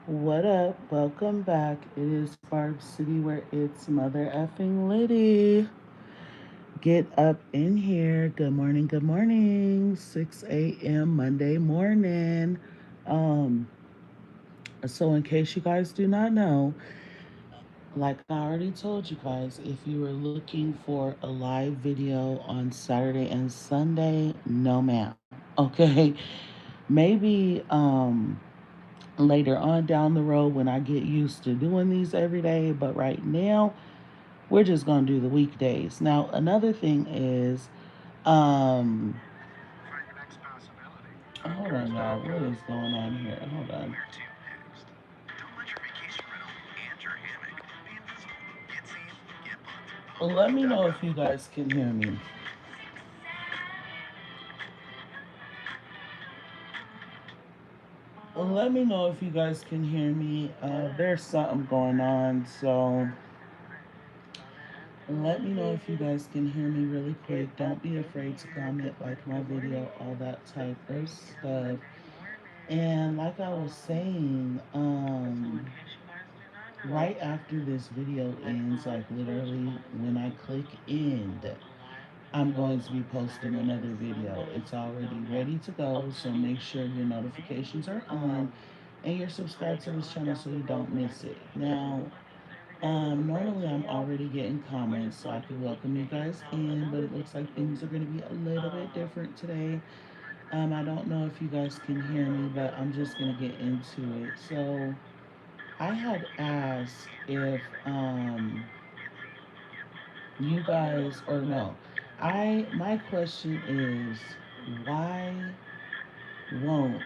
What up? Welcome back. It is Barb City where it's mother effing Liddy. Get up in here. Good morning, good morning. 6 a.m. Monday morning. Um, so in case you guys do not know, like I already told you guys, if you were looking for a live video on Saturday and Sunday, no ma'am. Okay. Maybe later on down the road when I get used to doing these every day. But right now, we're just going to do the weekdays. Now, another thing is, um, hold on, y'all. What is going on here? Hold on. Well, let me know if you guys can hear me. Well, let me know if you guys can hear me. There's something going on, so let me know if you guys can hear me really quick. Don't be afraid to comment, like my video, all that type of stuff. And like I was saying, right after this video ends, like literally when I click end, I'm going to be posting another video. It's already ready to go, so make sure your notifications are on and you're subscribed to this channel so you don't miss it. Now, normally I'm already getting comments, so I can welcome you guys in, but it looks like things are going to be a little bit different today. I don't know if you guys can hear me, but I'm just going to get into it. So, I had asked if you guys, or no, my question is, why won't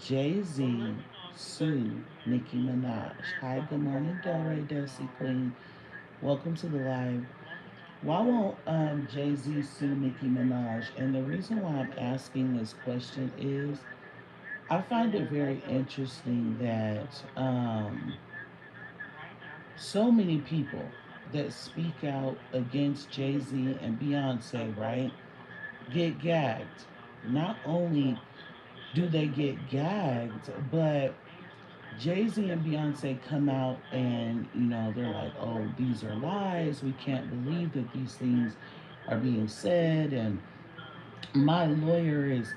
Jay-Z sue Nicki Minaj? Hi, good morning, Delray Desi Queen. Welcome to the live. Why won't Jay-Z sue Nicki Minaj? And the reason why I'm asking this question is I find it very interesting that so many people that speak out against Jay Z and Beyonce, right, get gagged. Not only do they get gagged, but Jay Z and Beyonce come out and, they're like, oh, these are lies. We can't believe that these things are being said. And my lawyer is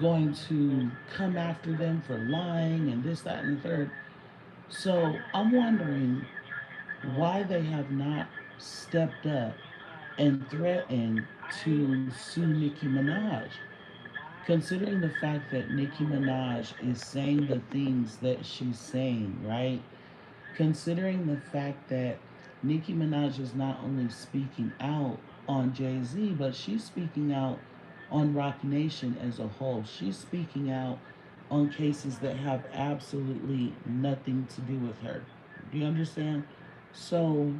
going to come after them for lying and this, that, and the third. So I'm wondering why they have not stepped up and threatened to sue Nicki Minaj, considering the fact that Nicki Minaj is saying the things that she's saying, right? Considering the fact that Nicki Minaj is not only speaking out on Jay Z, but she's speaking out on Rock Nation as a whole. She's speaking out on cases that have absolutely nothing to do with her. Do you understand? So,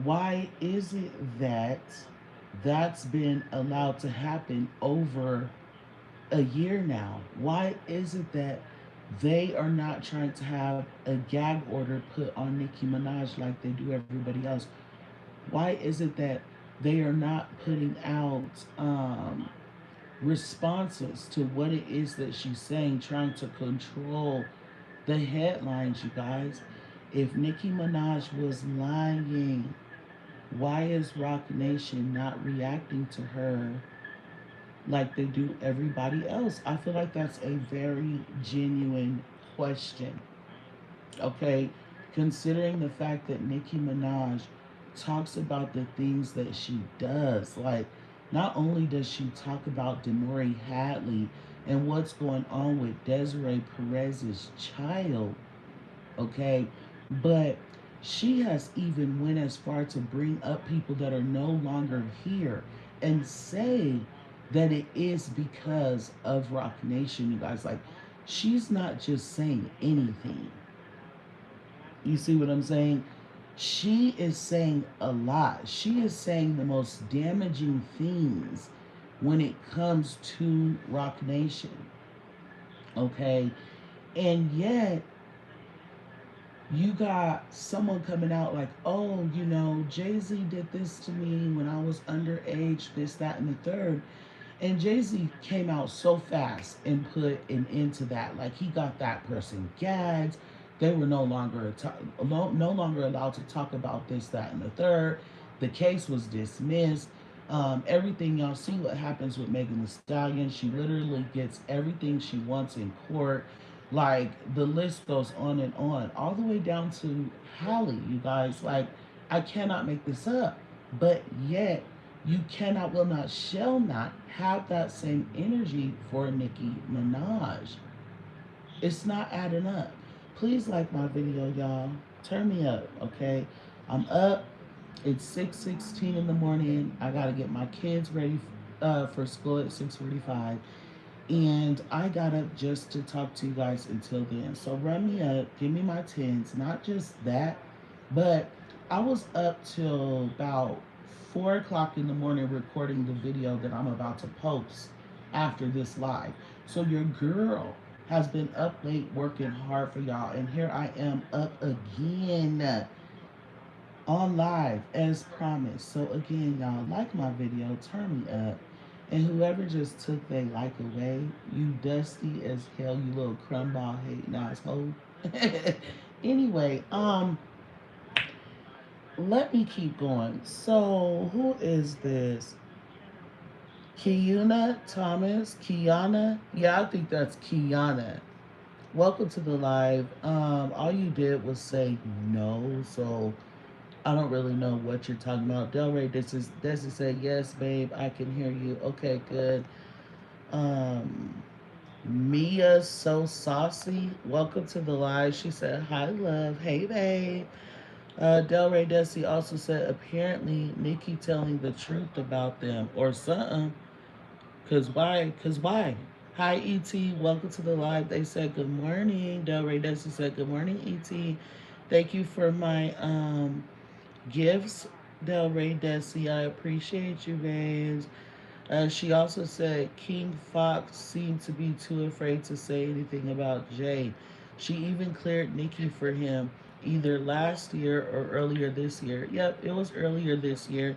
why is it that that's been allowed to happen over a year now? Why is it that they are not trying to have a gag order put on Nicki Minaj like they do everybody else? Why is it that they are not putting out responses to what it is that she's saying, trying to control the headlines, you guys? If Nicki Minaj was lying, why is Rock Nation not reacting to her like they do everybody else? I feel like that's a very genuine question. Okay, considering the fact that Nicki Minaj talks about the things that she does, like not only does she talk about Denori Hadley and what's going on with Desiree Perez's child, okay, but she has even went as far to bring up people that are no longer here and say that it is because of Rock Nation. You guys, like, she's not just saying anything. You see what I'm saying? She is saying a lot. She is saying the most damaging things when it comes to Rock Nation. Okay, and yet you got someone coming out like, oh, Jay Z did this to me when I was underage, this, that, and the third. And Jay-Z came out so fast and put an end to that. Like he got that person gagged. They were no longer allowed to talk about this, that, and the third. The case was dismissed. Everything, y'all see what happens with Megan Thee Stallion. She literally gets everything she wants in court. Like the list goes on, all the way down to Halle. You guys, like I cannot make this up. But yet you cannot, will not, shall not have that same energy for Nicki Minaj. It's not adding up. Please like my video, y'all. Turn me up, okay? I'm up. It's 6:16 in the morning. I gotta get my kids ready for school at 6:45, and I got up just to talk to you guys until then. So run me up, give me my tens, not just that, but I was up till about 4 o'clock in the morning recording the video that I'm about to post after this live. So your girl has been up late working hard for y'all, and here I am up again on live as promised. So again, y'all, like my video, turn me up. And whoever just took their like away, you dusty as hell, you little crumball hating asshole. Anyway, let me keep going. So who is this? Kiana Thomas? Kiana? Yeah, I think that's Kiana. Welcome to the live. All you did was say no, so I don't really know what you're talking about. Delray, this is said, yes, babe, I can hear you. Okay, good. Um, Mia so saucy. Welcome to the live. She said, hi, love. Hey, babe. Delray Desi also said, apparently Nikki telling the truth about them or something. Cause why? Cause why? Hi, ET. Welcome to the live. They said good morning. Delray Desi said good morning, ET. Thank you for my gifts, Del Rey Desi. I appreciate you, babes. She also said King Fox seemed to be too afraid to say anything about Jay. She even cleared Nikki for him either last year or earlier this year. Yep, it was earlier this year.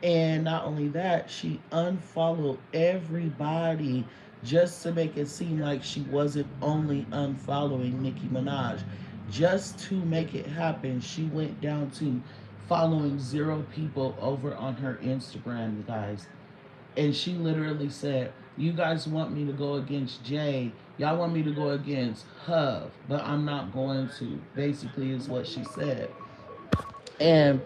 And not only that, she unfollowed everybody just to make it seem like she wasn't only unfollowing Nicki Minaj. Just to make it happen, she went down to following 0 people over on her Instagram, you guys. And she literally said, you guys want me to go against Jay. Y'all want me to go against Hub, but I'm not going to. Basically, is what she said. And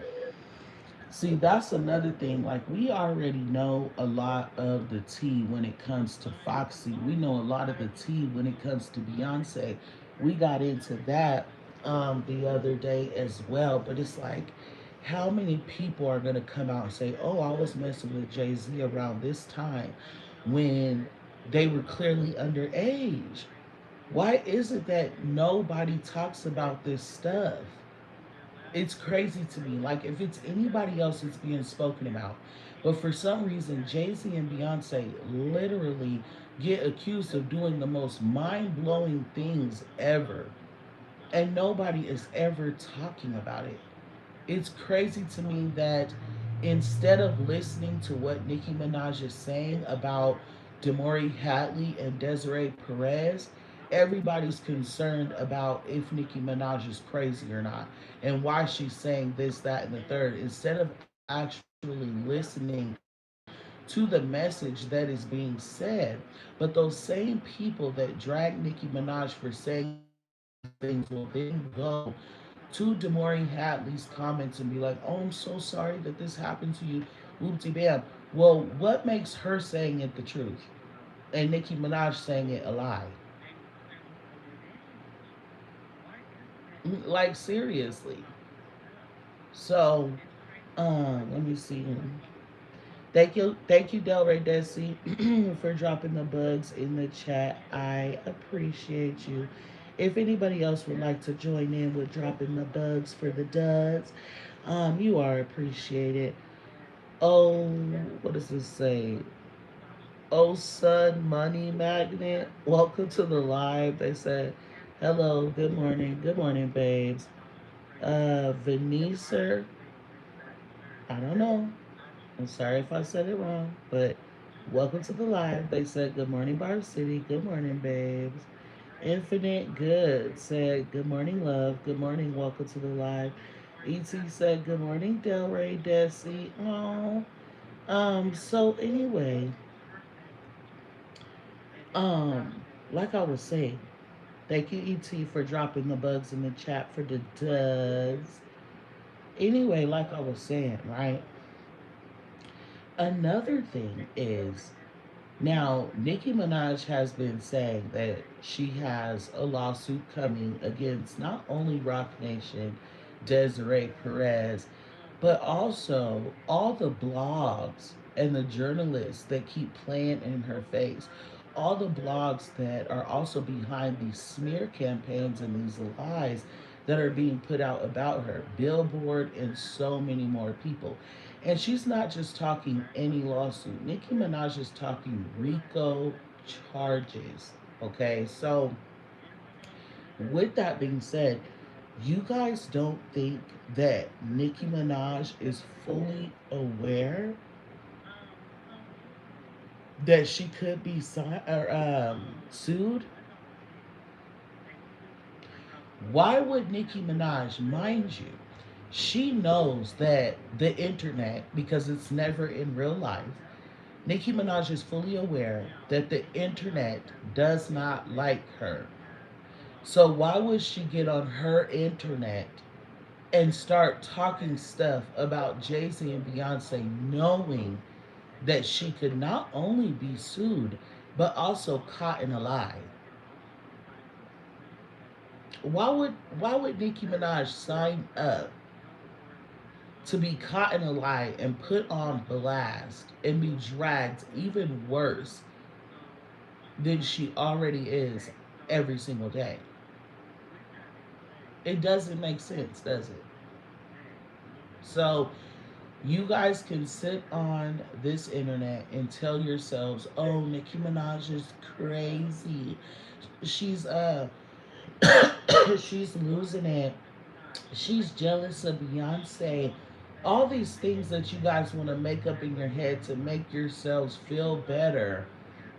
see, that's another thing. Like, we already know a lot of the tea when it comes to Foxy. We know a lot of the tea when it comes to Beyonce. We got into that the other day as well. But it's like, how many people are going to come out and say, oh, I was messing with Jay Z around this time when they were clearly underage? Why is it that nobody talks about this stuff? It's crazy to me. Like if it's anybody else, it's being spoken about. But for some reason, Jay Z and Beyonce literally get accused of doing the most mind blowing things ever. And nobody is ever talking about it. It's crazy to me that instead of listening to what Nicki Minaj is saying about Demori Hadley and Desiree Perez, everybody's concerned about if Nicki Minaj is crazy or not and why she's saying this, that, and the third, instead of actually listening to the message that is being said. But those same people that drag Nicki Minaj for saying these things will then go to Demori Hadley's comments and be like, oh, I'm so sorry that this happened to you. Whoopty bam. Well, what makes her saying it the truth and Nicki Minaj saying it a lie? Like, seriously. So, let me see. Thank you, Delray Desi, for dropping the bugs in the chat. I appreciate you. If anybody else would like to join in with dropping the bugs for the duds, you are appreciated. Oh, what does this say? Oh, Sun Money Magnet, welcome to the live. They said, hello, good morning, babes. Venicer, I don't know. I'm sorry if I said it wrong, but Welcome to the live. They said, good morning, Barb City. Good morning, babes. Infinite Good said, good morning, love. Good morning. Welcome to the live. ET said, good morning, Delray Desi. Oh. So anyway, um, like I was saying, thank you, ET, for dropping the bugs in the chat for the duds. Anyway, like I was saying, right? Another thing is now Nicki Minaj has been saying that she has a lawsuit coming against not only Rock Nation, Desiree Perez, but also all the blogs and the journalists that keep playing in her face. All the blogs that are also behind these smear campaigns and these lies that are being put out about her. Billboard and so many more people. And she's not just talking any lawsuit. Nicki Minaj is talking RICO charges. Okay, so with that being said, you guys don't think that Nicki Minaj is fully aware that she could be sued? Why would Nicki Minaj, mind you, she knows that the internet, because it's never in real life, Nicki Minaj is fully aware that the internet does not like her. So why would she get on her internet and start talking stuff about Jay Z and Beyonce, knowing that she could not only be sued, but also caught in a lie? Why would Nicki Minaj sign up to be caught in a lie and put on blast and be dragged even worse than she already is every single day? It doesn't make sense, does it? So you guys can sit on this internet and tell yourselves, "Oh, Nicki Minaj is crazy. She's she's losing it. She's jealous of Beyonce." All these things that you guys want to make up in your head to make yourselves feel better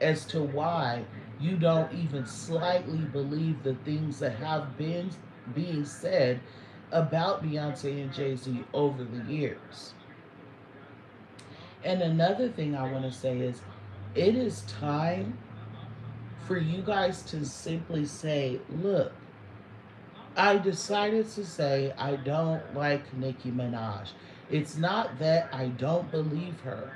as to why you don't even slightly believe the things that have been being said about Beyonce and Jay Z over the years. And another thing I want to say is it is time for you guys to simply say, look, I decided to say I don't like Nicki Minaj. It's not that I don't believe her.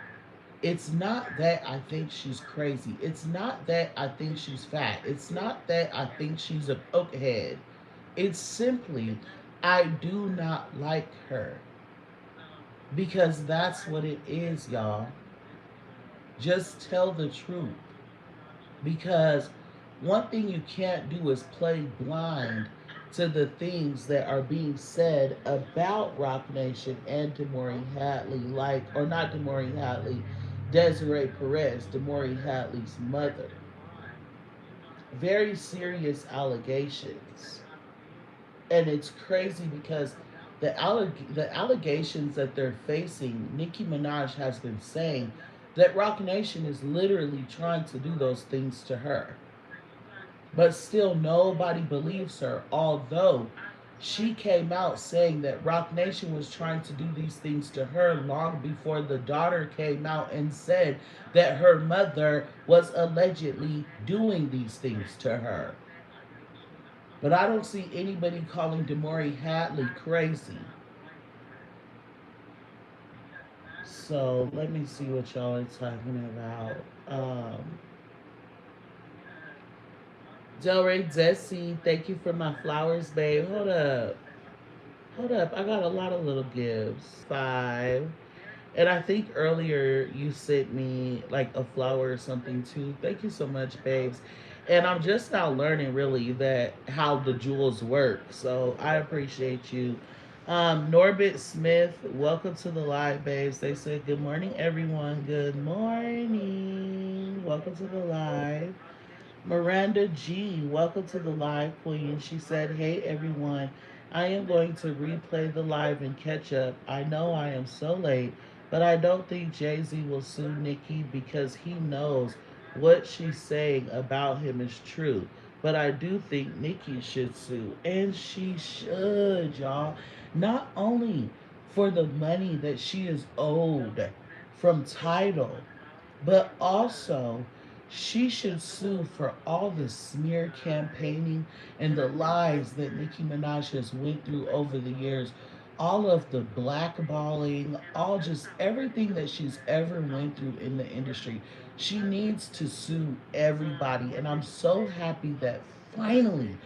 It's not that I think she's crazy. It's not that I think she's fat. It's not that I think she's a pokehead. It's simply I do not like her. Because that's what it is, y'all. Just tell the truth. Because one thing you can't do is play blind to the things that are being said about Rock Nation and Demore Hadley, like, or not Demore Hadley, Desiree Perez, Demore Hadley's mother. Very serious allegations. And it's crazy because the allegations that they're facing, Nicki Minaj has been saying that Rock Nation is literally trying to do those things to her. But still, nobody believes her, although she came out saying that Rock Nation was trying to do these things to her long before the daughter came out and said that her mother was allegedly doing these things to her. But I don't see anybody calling Demore Hadley crazy. So let me see what y'all are talking about. Delray Desi, thank you for my flowers, babe. Hold up. Hold up. I got a lot of little gifts. Five. And I think earlier you sent me like a flower or something too. Thank you so much, babes. And I'm just now learning really that how the jewels work. So I appreciate you. Norbit Smith, welcome to the live, babes. They said, good morning, everyone. Good morning. Welcome to the live. Miranda G, welcome to the live, queen. She said, hey, everyone. I am going to replay the live and catch up. I know I am so late, But I don't think Jay Z will sue Nicki because he knows what she's saying about him is true. But I do think Nicki should sue. And she should, y'all. Not only for the money that she is owed from Tidal, but also, she should sue for all the smear campaigning and the lies that Nicki Minaj has went through over the years. All of the blackballing, all just everything that she's ever went through in the industry. She needs to sue everybody. And I'm so happy that finally,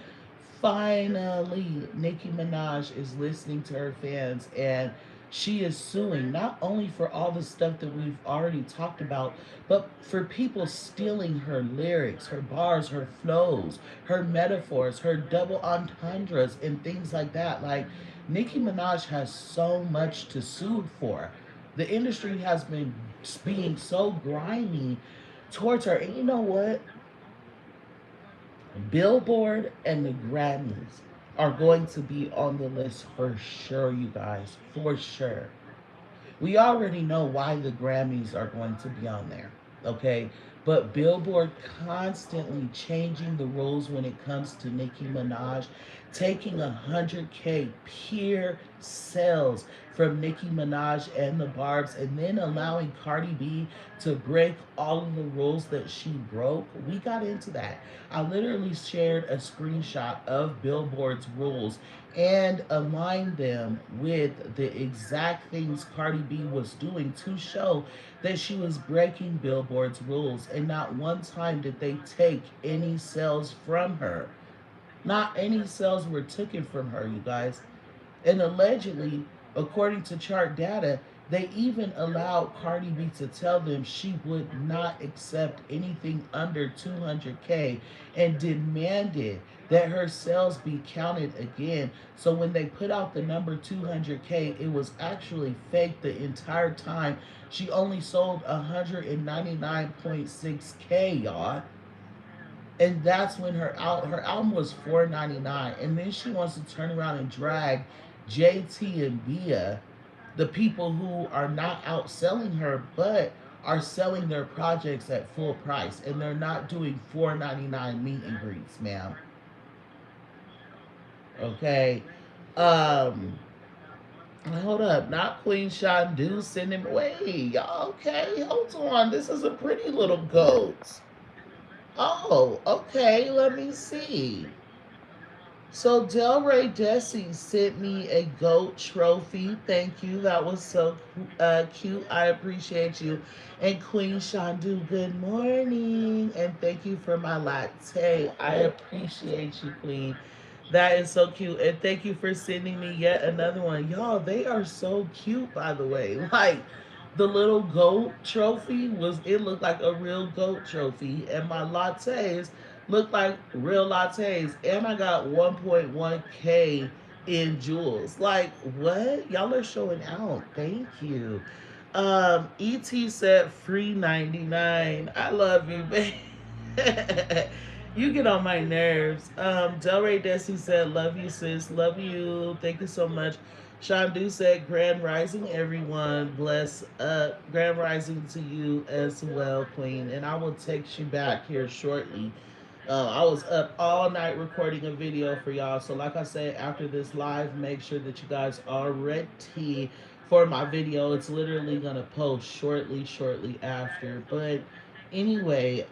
Nicki Minaj is listening to her fans and she is suing not only for all the stuff that we've already talked about, but for people stealing her lyrics, her bars, her flows, her metaphors, her double entendres, and things like that. Like, Nicki Minaj has so much to sue for. The industry has been being so grimy towards her. And you know what? Billboard and the Grammys are going to be on the list for sure, you guys. For sure. We already know why the Grammys are going to be on there, okay? But Billboard constantly changing the rules when it comes to Nicki Minaj, taking 100K pure sales from Nicki Minaj and the Barbs, and then allowing Cardi B to break all of the rules that she broke. We got into that. I literally shared a screenshot of Billboard's rules and align them with the exact things Cardi B was doing to show that she was breaking Billboard's rules. And not one time did they take any sales from her. Not any sales were taken from her, you guys. And allegedly, according to chart data, they even allowed Cardi B to tell them she would not accept anything under 200K and demanded that her sales be counted again. So when they put out the number 200K, it was actually fake the entire time. She only sold 199.6K, y'all. And that's when her album was 499, and then she wants to turn around and drag JT and Bia, the people who are not outselling her but are selling their projects at full price, and they're not doing 499 meet and greets, ma'am. Okay. um Hold up, not Queen Shandu sending. Wait, y'all, okay, hold on, this is a pretty little goat. Oh, okay, let me see. So Delray Desi sent me a goat trophy. Thank you. That was so cute. I appreciate you. And Queen Shandu, good morning. And thank you for my latte. I appreciate you, Queen. That is so cute. And thank you for sending me yet another one. Y'all, they are so cute, by the way. Like, the little goat trophy was, it looked like a real goat trophy. And my lattes look like real lattes. And I got 1.1K in jewels. Like, what? Y'all are showing out. Thank you. ET said free 99. I love you, babe. You get on my nerves. Delray Desi said, love you, sis. Love you. Thank you so much. Shandu said, Grand Rising, everyone. Bless Grand Rising to you as well, Queen. And I will text you back here shortly. I was up all night recording a video for y'all. So, like I said, after this live, make sure that you guys are ready for my video. It's literally going to post shortly after. But anyway,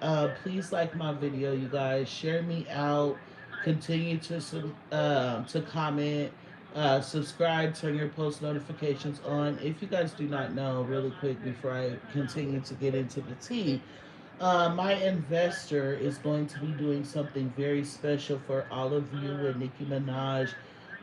please like my video, you guys. Share me out. Continue to comment. Subscribe, turn your post notifications on. If you guys do not know, really quick before I continue to get into the tea, my investor is going to be doing something very special for all of you when Nicki Minaj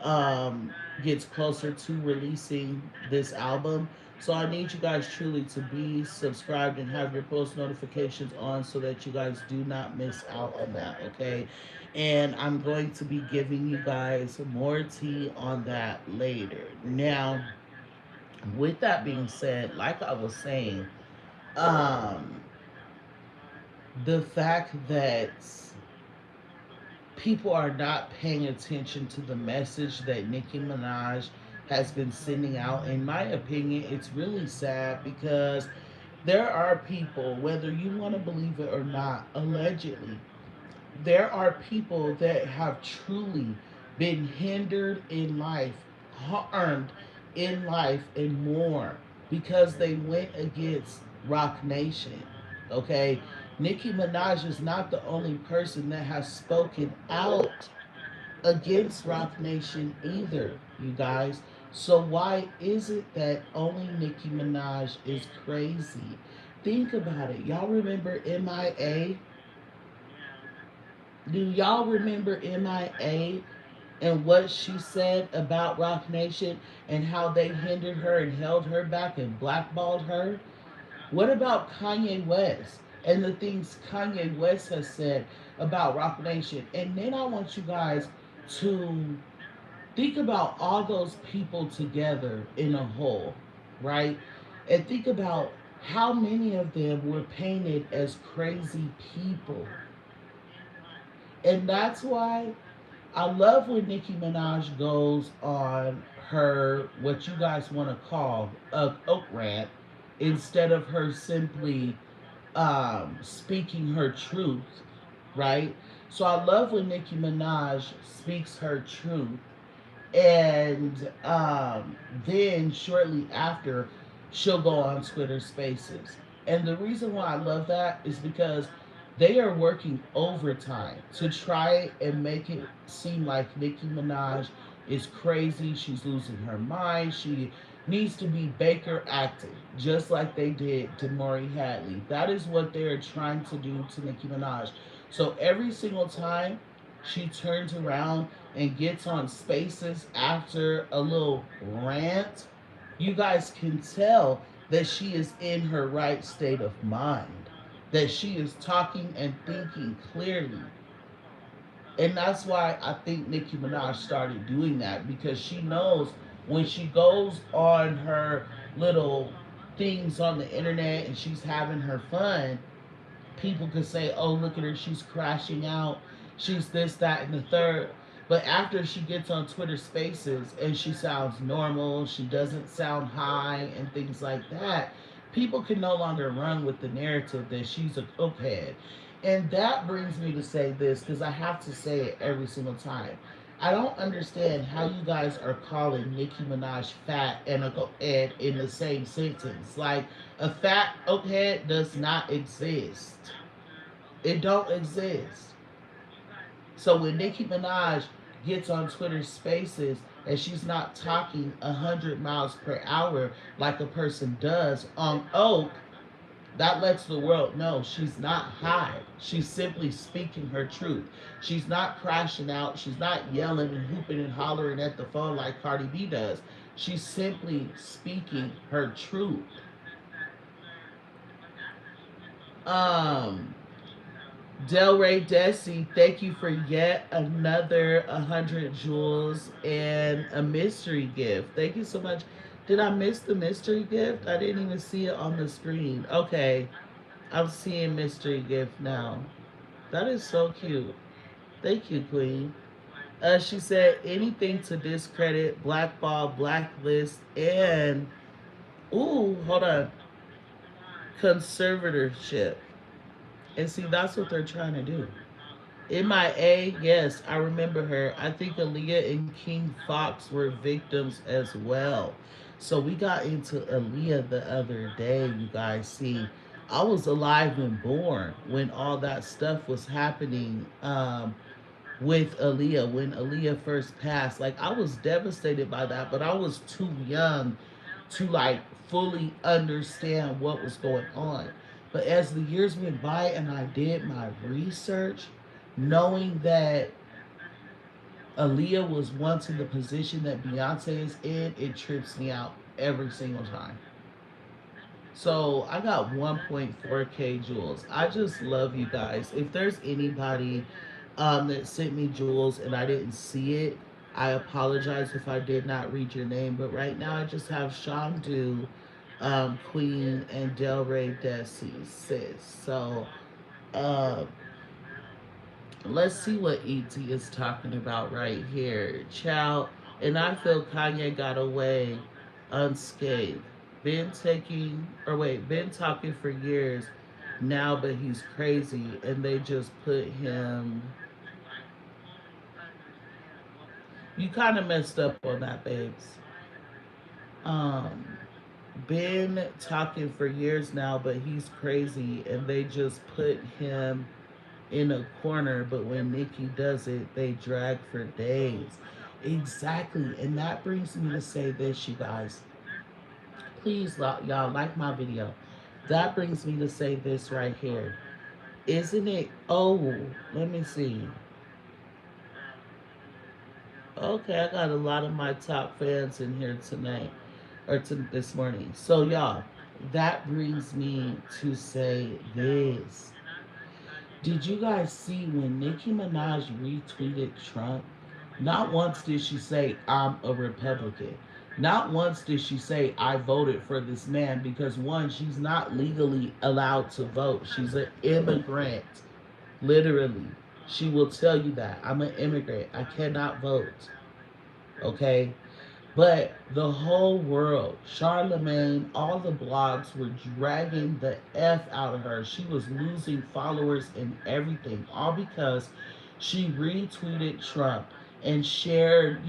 um, gets closer to releasing this album. So I need you guys truly to be subscribed and have your post notifications on so that you guys do not miss out on that, okay? And I'm going to be giving you guys more tea on that later. Now, with that being said, like I was saying, um, the fact that people are not paying attention to the message that Nicki Minaj has been sending out. In my opinion, it's really sad because there are people, whether you want to believe it or not, allegedly, there are people that have truly been hindered in life, harmed in life, and more because they went against Rock Nation. Okay? Nicki Minaj is not the only person that has spoken out against Rock Nation either, you guys. So why is it that only Nicki Minaj is crazy? Think about it. Y'all remember MIA? Do y'all remember MIA and what she said about Rock Nation and how they hindered her and held her back and blackballed her? What about Kanye West and the things Kanye West has said about Rock Nation? And then I want you guys to think about all those people together in a whole, right? And think about how many of them were painted as crazy people. And that's why I love when Nicki Minaj goes on her, what you guys want to call a Oak rant, instead of her simply speaking her truth, right? So I love when Nicki Minaj speaks her truth, and then shortly after, she'll go on Twitter Spaces. And the reason why I love that is because they are working overtime to try and make it seem like Nicki Minaj is crazy. She's losing her mind. She needs to be Baker acting, just like they did to Maury Hadley. That is what they're trying to do to Nicki Minaj. So every single time she turns around and gets on Spaces after a little rant, you guys can tell that she is in her right state of mind, that she is talking and thinking clearly. And that's why I think Nicki Minaj started doing that, because she knows when she goes on her little things on the internet and she's having her fun, people could say, oh, look at her, she's crashing out, she's this, that, and the third. But after she gets on Twitter Spaces and she sounds normal, she doesn't sound high, and things like that, people can no longer run with the narrative that she's a cokehead. And that brings me to say this, because I have to say it every single time. I don't understand how you guys are calling Nicki Minaj fat and a cokehead in the same sentence. Like, a fat cokehead does not exist. It don't exist. So when Nicki Minaj gets on Twitter Spaces and she's not talking 100 miles per hour like a person does on Oak, that lets the world know she's not high. She's simply speaking her truth. She's not crashing out. She's not yelling and hooping and hollering at the phone like Cardi B does. She's simply speaking her truth. Um, Delray Desi, thank you for yet another 100 jewels and a mystery gift. Thank you so much. Did I miss the mystery gift? I didn't even see it on the screen. Okay, I'm seeing mystery gift now. That is so cute. Thank you, Queen. She said anything to discredit, blackball, blacklist, and ooh, hold on, conservatorship. And see, that's what they're trying to do. MIA, yes, I remember her. I think Aaliyah and King Fox were victims as well. So we got into Aaliyah the other day, you guys. See, I was alive and born when all that stuff was happening with Aaliyah, when Aaliyah first passed. Like, I was devastated by that, but I was too young to like fully understand what was going on. But as the years went by and I did my research, knowing that Aaliyah was once in the position that Beyonce is in, it trips me out every single time. So I got 1.4K jewels. I just love you guys. If there's anybody that sent me jewels and I didn't see it, I apologize if I did not read your name. But right now I just have Shandu, Queen, and Delray Desi, sis. So uh, let's see what ET is talking about right here. Child. And I feel Kanye got away unscathed. Been talking for years now, but he's crazy, and they just put him. You kind of messed up on that, babes. Um, been talking for years now, but he's crazy, and they just put him in a corner. But when Nicki does it, they drag for days. Exactly, and that brings me to say this, you guys. Please, y'all, like my video. That brings me to say this right here. Isn't it? Oh, let me see. Okay, I got a lot of my top fans in here tonight, or this morning. So, y'all, that brings me to say this. Did you guys see when Nicki Minaj retweeted Trump? Not once did she say, I'm a Republican. Not once did she say, I voted for this man, because one, she's not legally allowed to vote. She's an immigrant. Literally. She will tell you that. I'm an immigrant. I cannot vote. Okay? But the whole world, Charlemagne, all the blogs were dragging the F out of her. She was losing followers and everything, all because she retweeted Trump and shared,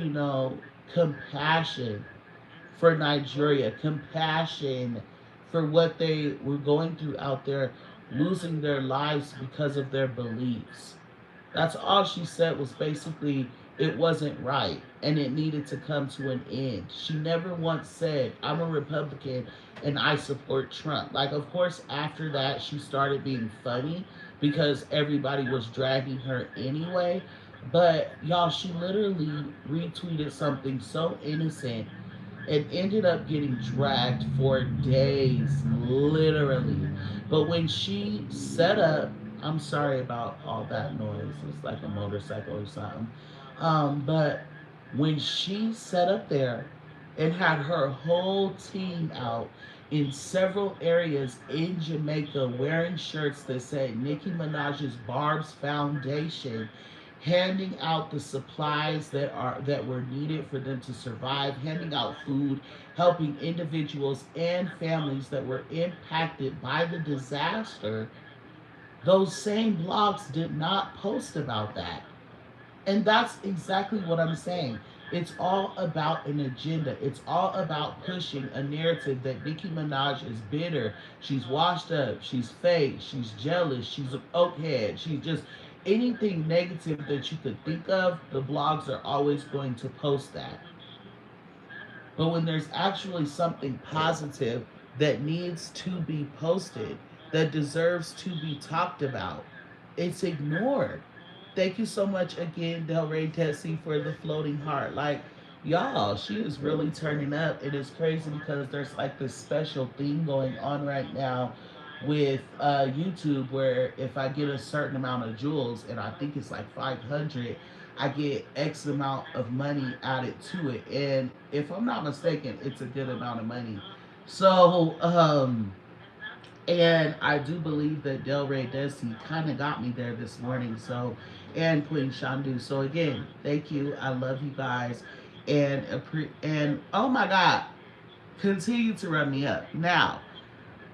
compassion for Nigeria, compassion for what they were going through out there, losing their lives because of their beliefs. That's all she said, was basically it wasn't right and it needed to come to an end. She never once said, I'm a Republican and I support Trump. Like, of course, after that, she started being funny because everybody was dragging her anyway. But y'all, she literally retweeted something so innocent and ended up getting dragged for days, literally. But when she set up, I'm sorry about all that noise. It's like a motorcycle or something. But when she set up there and had her whole team out in several areas in Jamaica wearing shirts that said Nicki Minaj's Barb's Foundation, handing out the supplies that were needed for them to survive, handing out food, helping individuals and families that were impacted by the disaster, those same blogs did not post about that. And that's exactly what I'm saying. It's all about an agenda. It's all about pushing a narrative that Nicki Minaj is bitter. She's washed up. She's fake. She's jealous. She's an oakhead. She's just anything negative that you could think of. The blogs are always going to post that. But when there's actually something positive that needs to be posted, that deserves to be talked about, it's ignored. Thank you so much again, Delray Tessie, for the floating heart. Like, y'all, she is really turning up. It is crazy because there's like this special thing going on right now with YouTube where if I get a certain amount of jewels, and I think it's like 500, I get X amount of money added to it. And if I'm not mistaken, it's a good amount of money. So, and I do believe that Delray Desi kind of got me there this morning. So, and Queen Shandu. So again, thank you. I love you guys, and oh my God, continue to run me up. Now,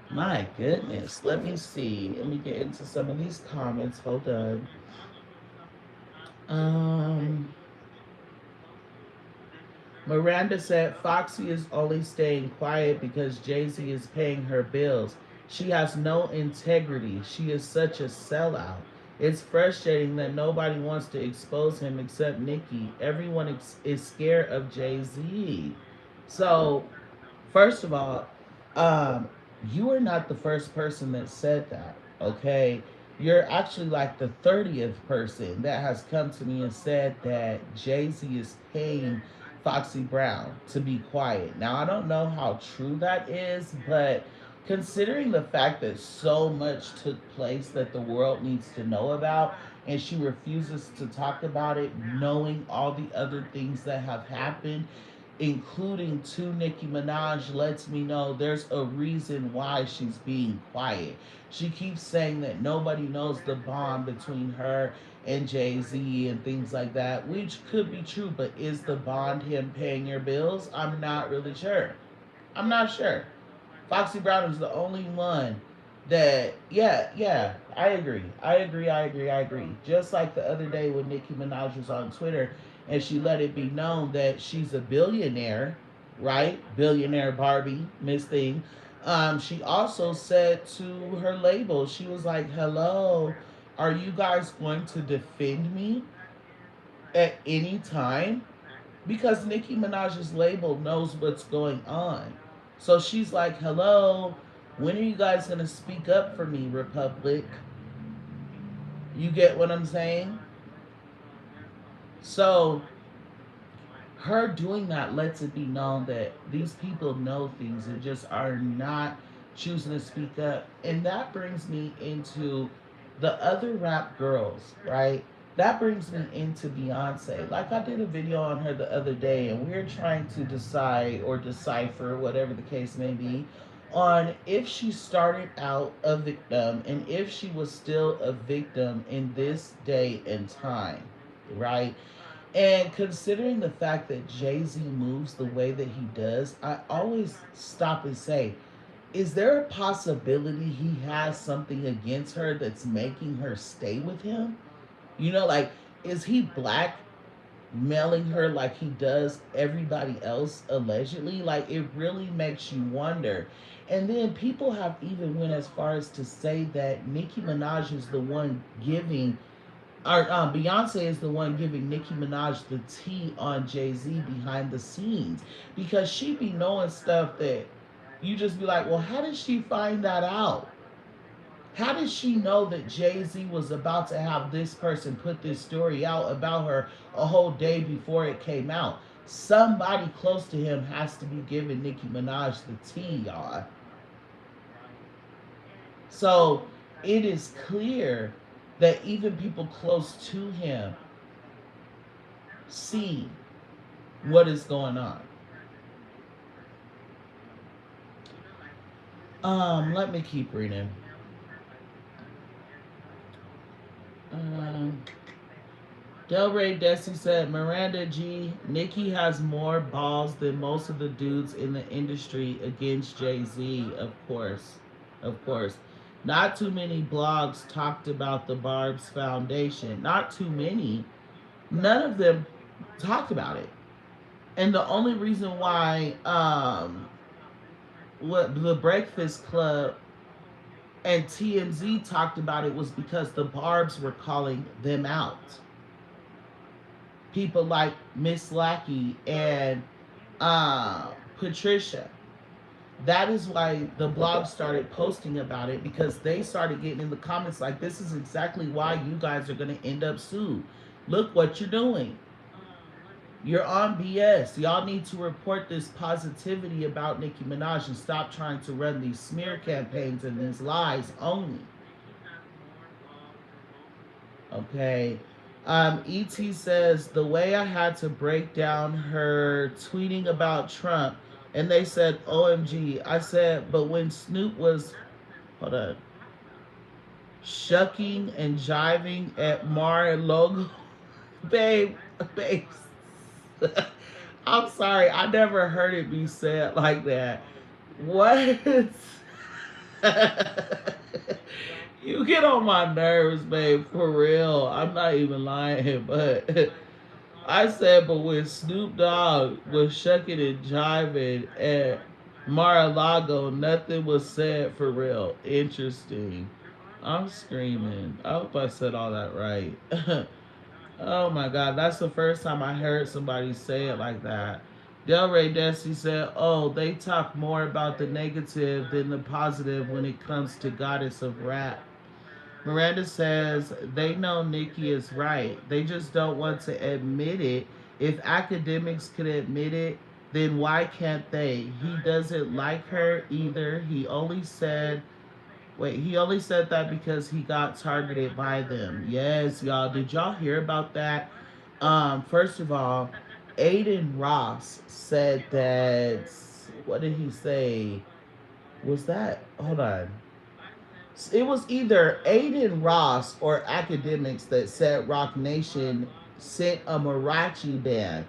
my goodness, let me see. Let me get into some of these comments. Hold on. Um. Miranda said Foxy is only staying quiet because Jay-Z is paying her bills. She has no integrity. She is such a sellout. It's frustrating that nobody wants to expose him except Nicki. Everyone is scared of Jay-Z. So, first of all, um, you are not the first person that said that, okay? You're actually like the 30th person that has come to me and said that Jay Z is paying Foxy Brown to be quiet. Now, I don't know how true that is, but considering the fact that so much took place that the world needs to know about, and she refuses to talk about it, knowing all the other things that have happened, including to Nicki Minaj, lets me know there's a reason why she's being quiet. She keeps saying that nobody knows the bond between her and Jay Z and things like that, which could be true, but is the bond him paying your bills? I'm not really sure. I'm not sure. Foxy Brown is the only one that, yeah, I agree. I agree. Just like the other day when Nicki Minaj was on Twitter and she let it be known that she's a billionaire, right? Billionaire Barbie, Miss Thing. She also said to her label, she was like, hello, are you guys going to defend me at any time? Because Nicki Minaj's label knows what's going on. So she's like, hello, when are you guys going to speak up for me, Republic? You get what I'm saying? So her doing that lets it be known that these people know things and just are not choosing to speak up. And that brings me into the other rap girls, right? That brings me into Beyonce. Like I did a video on her the other day, and we're trying to decide or decipher, whatever the case may be, on if she started out a victim and if she was still a victim in this day and time, right? And considering the fact that Jay Z moves the way that he does, I always stop and say, is there a possibility he has something against her that's making her stay with him? You know, like, is he blackmailing her like he does everybody else allegedly? Like, it really makes you wonder. And then people have even went as far as to say that Nicki Minaj is the one giving or Beyonce is the one giving Nicki Minaj the tea on Jay Z behind the scenes because she be knowing stuff that you just be like, well, how did she find that out? How did she know that Jay Z was about to have this person put this story out about her a whole day before it came out? Somebody close to him has to be giving Nicki Minaj the tea, y'all. So it is clear that even people close to him see what is going on. Let me keep reading. Um, Del Rey Desi said Miranda G. Nicki has more balls than most of the dudes in the industry against Jay Z. Of course, of course. Not too many blogs talked about the Barb's Foundation. Not too many. None of them talked about it. And the only reason why what the Breakfast Club and TMZ talked about it was because the Barbs were calling them out. People like Miss Lackey and Patricia. That is why the blog started posting about it because they started getting in the comments like, this is exactly why you guys are going to end up sued. Look what you're doing. You're on BS. Y'all need to report this positivity about Nicki Minaj and stop trying to run these smear campaigns and these lies only. Okay. ET says the way I had to break down her tweeting about Trump, and they said OMG. I said, but when Snoop was, hold on, shucking and jiving at Mar logo, babe, babe. I'm sorry, I never heard it be said like that. What? You get on my nerves, babe, for real. I'm not even lying, but I said, but when Snoop Dogg was shucking and jiving at Mar-a-Lago, nothing was said for real. Interesting. I'm screaming. I hope I said all that right. Oh my God, that's the first time I heard somebody say it like that. Del Rey Desi said, oh, they talk more about the negative than the positive when it comes to Goddess of Rap. Miranda says, they know Nicki is right. They just don't want to admit it. If academics could admit it, then why can't they? He doesn't like her either. He only said that because he got targeted by them. Yes, y'all. Did y'all hear about that? First of all, Aiden Ross said that. What did he say? Was that? Hold on. It was either Aiden Ross or academics that said Rock Nation sent a mariachi band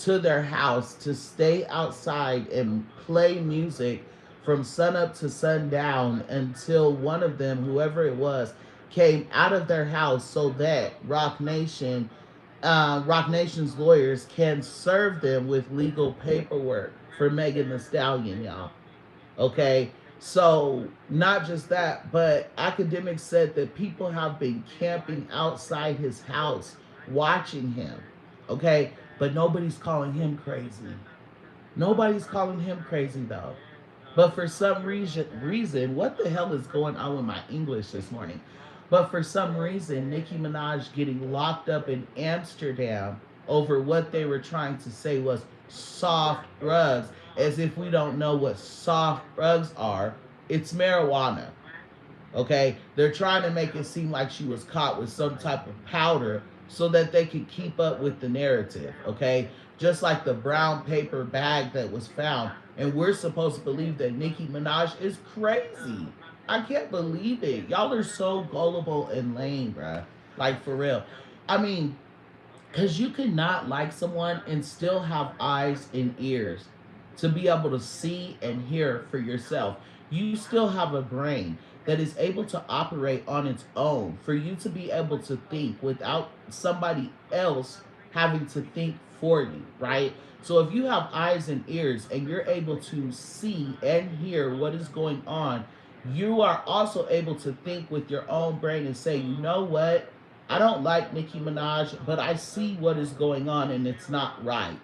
to their house to stay outside and play music from sunup to sundown until one of them, whoever it was, came out of their house so that Rock Nation's lawyers can serve them with legal paperwork for Megan Thee Stallion, y'all. Okay. So, not just that, but academics said that people have been camping outside his house watching him. Okay. But nobody's calling him crazy. Nobody's calling him crazy, though. But for some reason, what the hell is going on with my English this morning? But for some reason, Nicki Minaj getting locked up in Amsterdam over what they were trying to say was soft drugs, as if we don't know what soft drugs are. It's marijuana. Okay? They're trying to make it seem like she was caught with some type of powder so that they could keep up with the narrative. Okay? Just like the brown paper bag that was found. And we're supposed to believe that Nicki Minaj is crazy. I can't believe it. Y'all are so gullible and lame, bruh. Like, for real. I mean, because you cannot like someone and still have eyes and ears to be able to see and hear for yourself. You still have a brain that is able to operate on its own for you to be able to think without somebody else having to think for you, right? So if you have eyes and ears and you're able to see and hear what is going on, you are also able to think with your own brain and say, you know what? I don't like Nicki Minaj, but I see what is going on and it's not right.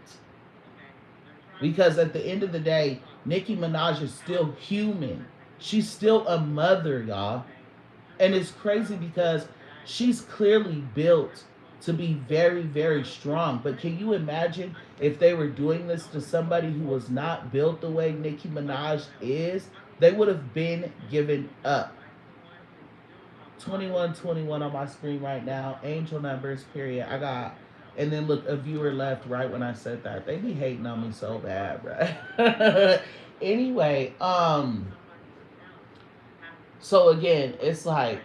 Because at the end of the day, Nicki Minaj is still human. She's still a mother, y'all. And it's crazy because she's clearly built to be very, very strong. But can you imagine if they were doing this to somebody who was not built the way Nicki Minaj is? They would have been given up. 2121 on my screen right now. Angel numbers, period. I got, and then look, a viewer left right when I said that. They be hating on me so bad, right? Anyway, so again, it's like,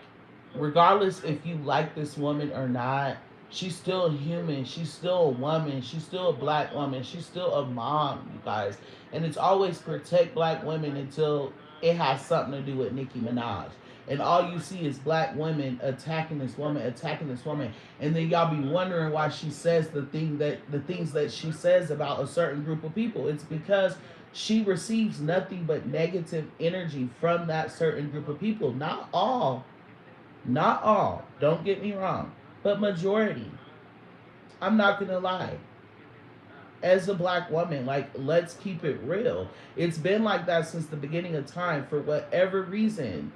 regardless if you like this woman or not, she's still human. She's still a woman. She's still a black woman. She's still a mom, you guys. And it's always protect black women until it has something to do with Nicki Minaj. And all you see is black women attacking this woman, attacking this woman, and then y'all be wondering why she says the things that she says about a certain group of people. It's because she receives nothing but negative energy from that certain group of people. Not all, not all. Don't get me wrong, but majority. I'm not gonna lie. As a black woman, like, let's keep it real. It's been like that since the beginning of time. For whatever reason,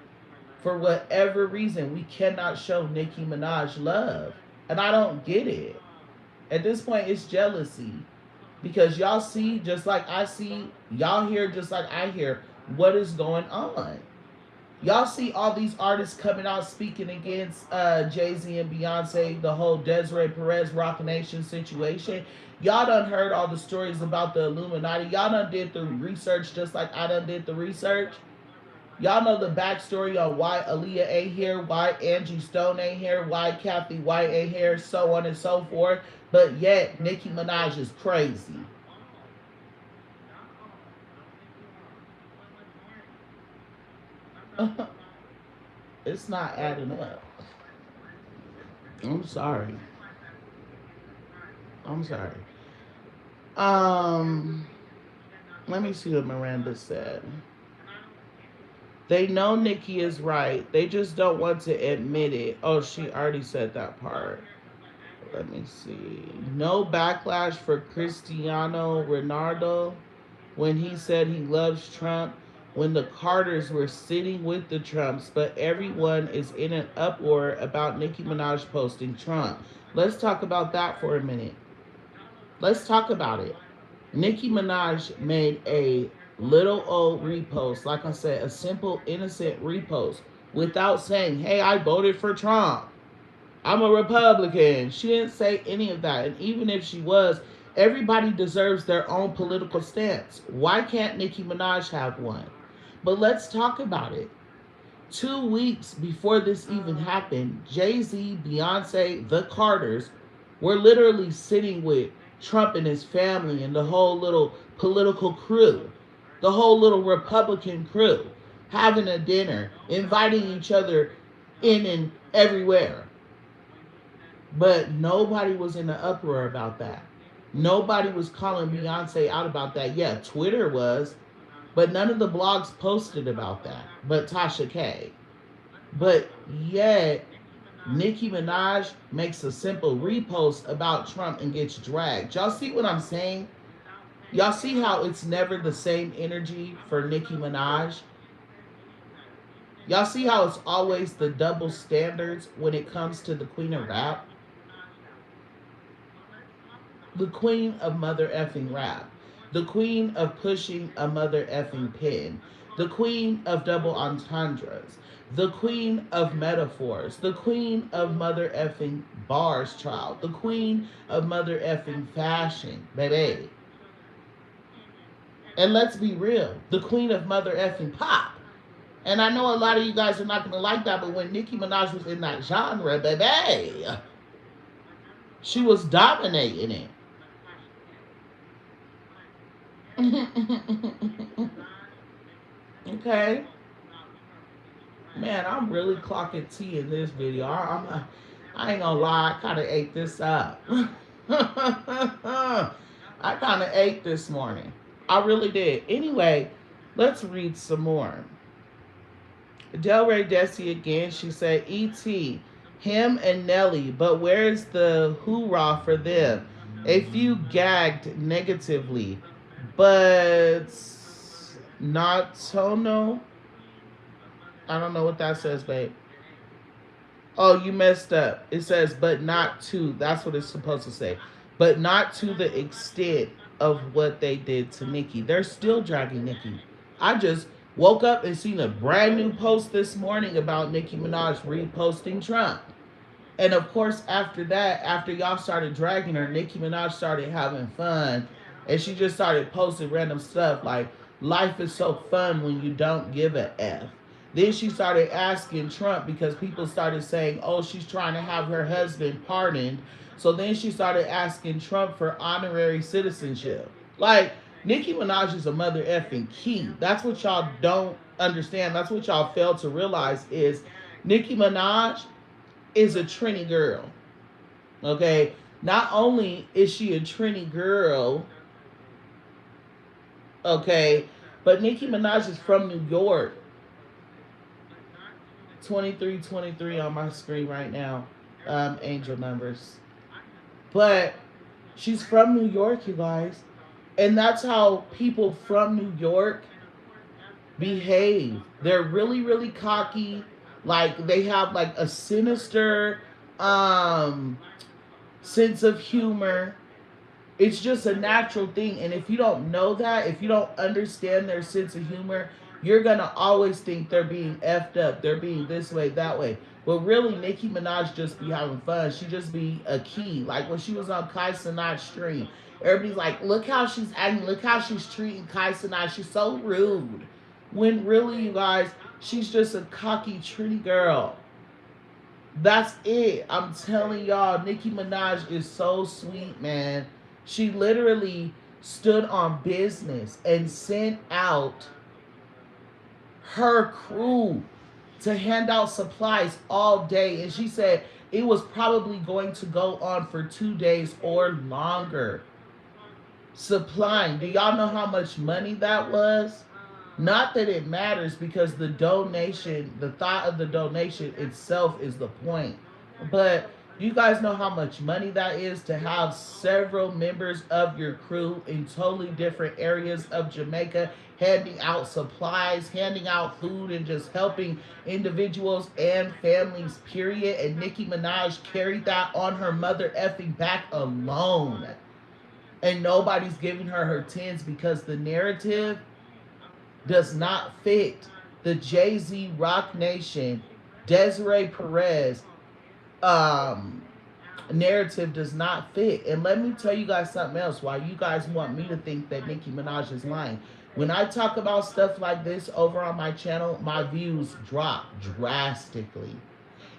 we cannot show Nicki Minaj love. And I don't get it. At this point, it's jealousy. Because y'all see just like I see, y'all hear just like I hear what is going on. Y'all see all these artists coming out speaking against Jay-Z and Beyonce, the whole Desiree Perez Rock Nation situation. Y'all done heard all the stories about the Illuminati. Y'all done did the research just like I done did the research. Y'all know the backstory on why Aaliyah ain't here, why Angie Stone ain't here, why Kathy White ain't here, so on and so forth. But yet, Nicki Minaj is crazy. It's not adding up. I'm sorry. I'm sorry. Um, Let me see what Miranda said. They know Nicki is right. They just don't want to admit it. Oh, she already said that part. Let me see. No backlash for Cristiano Ronaldo when he said he loves Trump when the Carters were sitting with the Trumps, but everyone is in an uproar about Nicki Minaj posting Trump. Let's talk about that for a minute. Let's talk about it. Nicki Minaj made a little old repost, like I said, a simple, innocent repost, without saying, hey, I voted for Trump. I'm a Republican. She didn't say any of that. And even if she was, Everybody deserves their own political stance. Why can't Nicki Minaj have one? But let's talk about it. 2 weeks before this even happened, Jay-Z, Beyonce, the Carters were literally sitting with Trump and his family and the whole little political crew, the whole little Republican crew, having a dinner, inviting each other in and everywhere. But nobody was in an uproar about that. Nobody was calling Beyonce out about that. Yeah, Twitter was, but none of the blogs posted about that. But Tasha K. But yet, Nicki Minaj makes a simple repost about Trump and gets dragged. Y'all see what I'm saying? Y'all see how it's never the same energy for Nicki Minaj? Y'all see how it's always the double standards when it comes to the queen of rap? The queen of mother effing rap. The queen of pushing a mother effing pen. The queen of double entendres. The queen of metaphors. The queen of mother effing bars, child. The queen of mother effing fashion, baby. And let's be real, the queen of mother effing pop. And I know a lot of you guys are not going to like that, but when Nicki Minaj was in that genre, baby, she was dominating it. Okay. Man, I'm really clocking tea in this video. I ain't gonna lie, I kind of ate this up. I kind of ate this morning. I really did. Anyway, let's read some more. Delray Desi again. She said, E.T., him and Nelly, but where's the hoorah for them? A few gagged negatively, but not Tono. I don't know what that says, babe. Oh, you messed up. It says, but not to. That's what it's supposed to say. But not to the extent of what they did to Nicki. They're still dragging Nicki. I just woke up and seen a brand new post this morning about Nicki Minaj reposting Trump. And of course, after that, after y'all started dragging her, Nicki Minaj started having fun. And she just started posting random stuff like, life is so fun when you don't give a F. Then she started asking Trump because people started saying, oh, she's trying to have her husband pardoned. So then she started asking Trump for honorary citizenship. Like, Nicki Minaj is a mother effing key. That's what y'all don't understand. That's what y'all fail to realize is Nicki Minaj is a Trini girl. Okay? Not only is she a Trini girl, okay, but Nicki Minaj is from New York. 2323 on my screen right now. Angel numbers. But she's from New York, you guys. And that's how people from New York behave. They're really, really cocky. Like, they have like a sinister sense of humor. It's just a natural thing. And if you don't know that, if you don't understand their sense of humor, you're going to always think they're being effed up. They're being this way, that way. But really, Nicki Minaj just be having fun. She just be a key. Like when she was on Kai Cenat's stream, everybody's like, look how she's acting. Look how she's treating Kai Cenat. She's so rude. When really, you guys, she's just a cocky, Trini girl. That's it. I'm telling y'all, Nicki Minaj is so sweet, man. She literally stood on business and sent out her crew to hand out supplies all day. And she said it was probably going to go on for 2 days or longer. Supplying. Do y'all know how much money that was? Not that it matters because the donation, the thought of the donation itself is the point. But you guys know how much money that is to have several members of your crew in totally different areas of Jamaica handing out supplies, handing out food, and just helping individuals and families, period. And Nicki Minaj carried that on her mother effing back alone. And nobody's giving her her tens because the narrative does not fit the Jay-Z Rock Nation, Desiree Perez, narrative does not fit. And let me tell you guys something else. Why you guys want me to think that Nicki Minaj is lying? When I talk about stuff like this over on my channel, my views drop drastically.